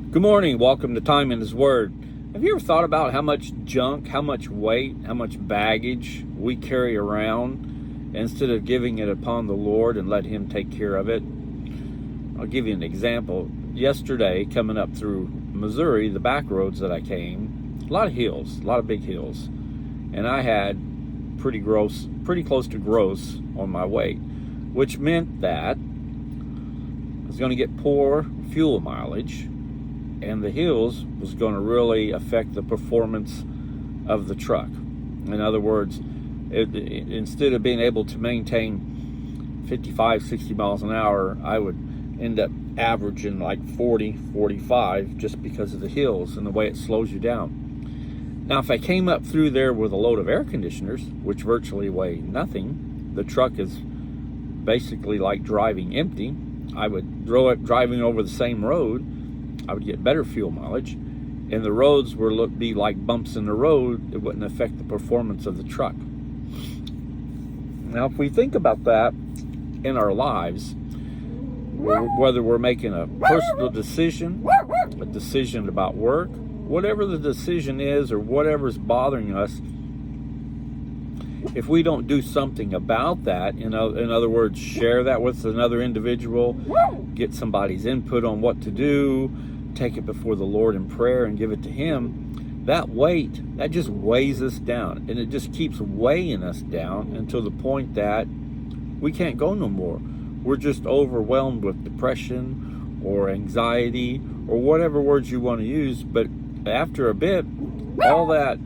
Good morning. Welcome to Time in His Word. Have you ever thought about how much junk, how much weight, how much baggage we carry around instead of giving it upon the Lord and let Him take care of it? I'll give you an example. Yesterday, coming up through Missouri, the back roads that I came, a lot of hills, a lot of big hills, and I had pretty close to gross on my weight, which meant that I was going to get poor fuel mileage, and the hills was going to really affect the performance of the truck. In other words, instead of being able to maintain 55, 60 miles an hour, I would end up averaging like 40, 45 just because of the hills and the way it slows you down. Now, if I came up through there with a load of air conditioners, which virtually weigh nothing, the truck is basically like driving empty. I would throw it driving over the same road. I would get better fuel mileage, and the roads would be like bumps in the road. It wouldn't affect the performance of the truck. Now, if we think about that in our lives, whether we're making a personal decision, a decision about work, whatever the decision is or whatever's bothering us, if we don't do something about that, in other words, share that with another individual, get somebody's input on what to do, take it before the Lord in prayer and give it to Him, that weight, that just weighs us down. And it just keeps weighing us down until the point that we can't go no more. We're just overwhelmed with depression or anxiety or whatever words you want to use. But after a bit, all that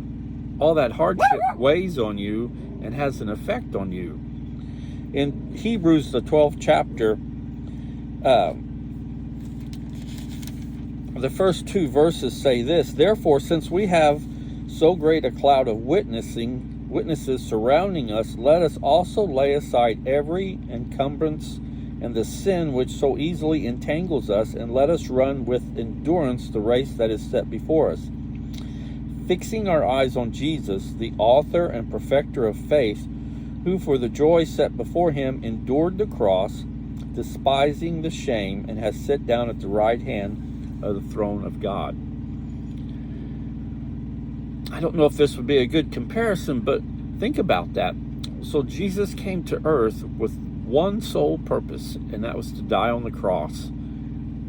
hardship weighs on you and has an effect on you. In Hebrews, the 12th chapter, the first two verses say this: "Therefore, since we have so great a cloud of witnesses surrounding us, let us also lay aside every encumbrance and the sin which so easily entangles us, and let us run with endurance the race that is set before us, fixing our eyes on Jesus, the author and perfecter of faith, who for the joy set before him endured the cross, despising the shame, and has sat down at the right hand of the throne of God." I don't know if this would be a good comparison, but think about that. So Jesus came to earth with one sole purpose, and that was to die on the cross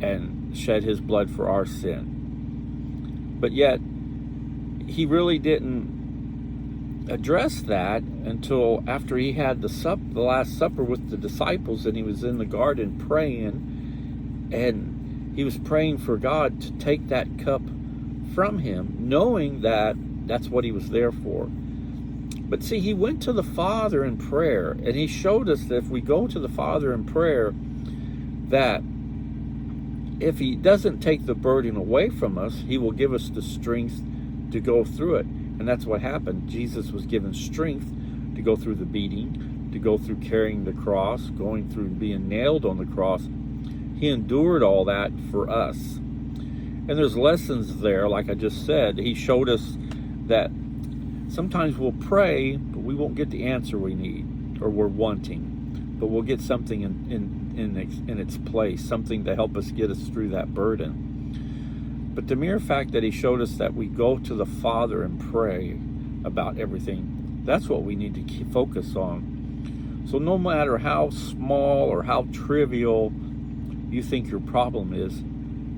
and shed His blood for our sin. But yet, He really didn't address that until after He had the Last Supper with the disciples, and He was in the garden praying, and He was praying for God to take that cup from Him, knowing that that's what He was there for. But see, He went to the Father in prayer, and He showed us that if we go to the Father in prayer, that if He doesn't take the burden away from us, He will give us the strength to go through it. And that's what happened. Jesus was given strength to go through the beating, to go through carrying the cross, going through being nailed on the cross. He endured all that for us. And there's lessons there, like I just said. He showed us that sometimes we'll pray, but we won't get the answer we need or we're wanting. But we'll get something in its place, something to help us get us through that burden. But the mere fact that He showed us that we go to the Father and pray about everything, that's what we need to keep focus on. So no matter how small or how trivial you think your problem is,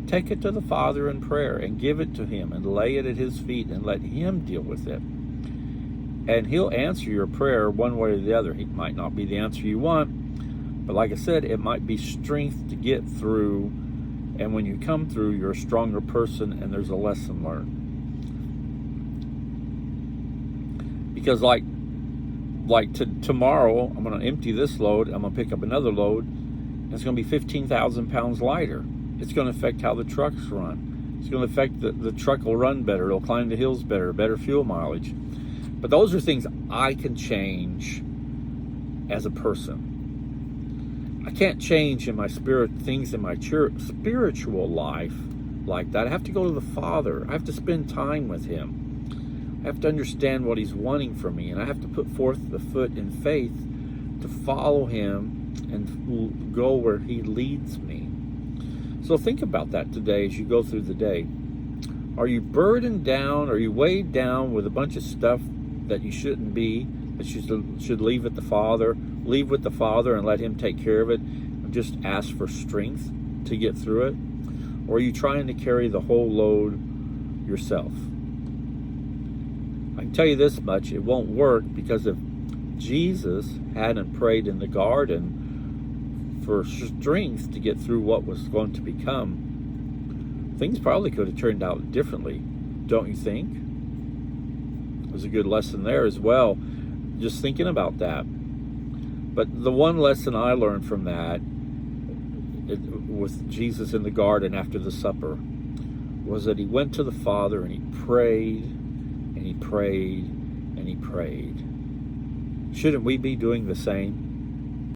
take it to the Father in prayer and give it to Him and lay it at His feet and let Him deal with it. And He'll answer your prayer one way or the other. It might not be the answer you want, but like I said, it might be strength to get through. And when you come through, you're a stronger person, and there's a lesson learned. Because tomorrow, I'm going to empty this load, I'm going to pick up another load, and it's going to be 15,000 pounds lighter. It's going to affect how the trucks run. It's going to affect the truck will run better. It'll climb the hills better fuel mileage. But those are things I can change as a person. I can't change in my things in my spiritual life like that. I have to go to the Father. I have to spend time with Him. I have to understand what He's wanting from me, and I have to put forth the foot in faith to follow Him and go where He leads me. So think about that today as you go through the day. Are you burdened down? Are you weighed down with a bunch of stuff that you shouldn't be, that you should leave at the Father? Leave with the Father and let Him take care of it, and just ask for strength to get through it? Or are you trying to carry the whole load yourself? I can tell you this much, it won't work, because if Jesus hadn't prayed in the garden for strength to get through what was going to become, things probably could have turned out differently, don't you think? There's a good lesson there as well, just thinking about that. But the one lesson I learned from that, with Jesus in the garden after the supper, was that He went to the Father and He prayed, and He prayed, and He prayed. Shouldn't we be doing the same?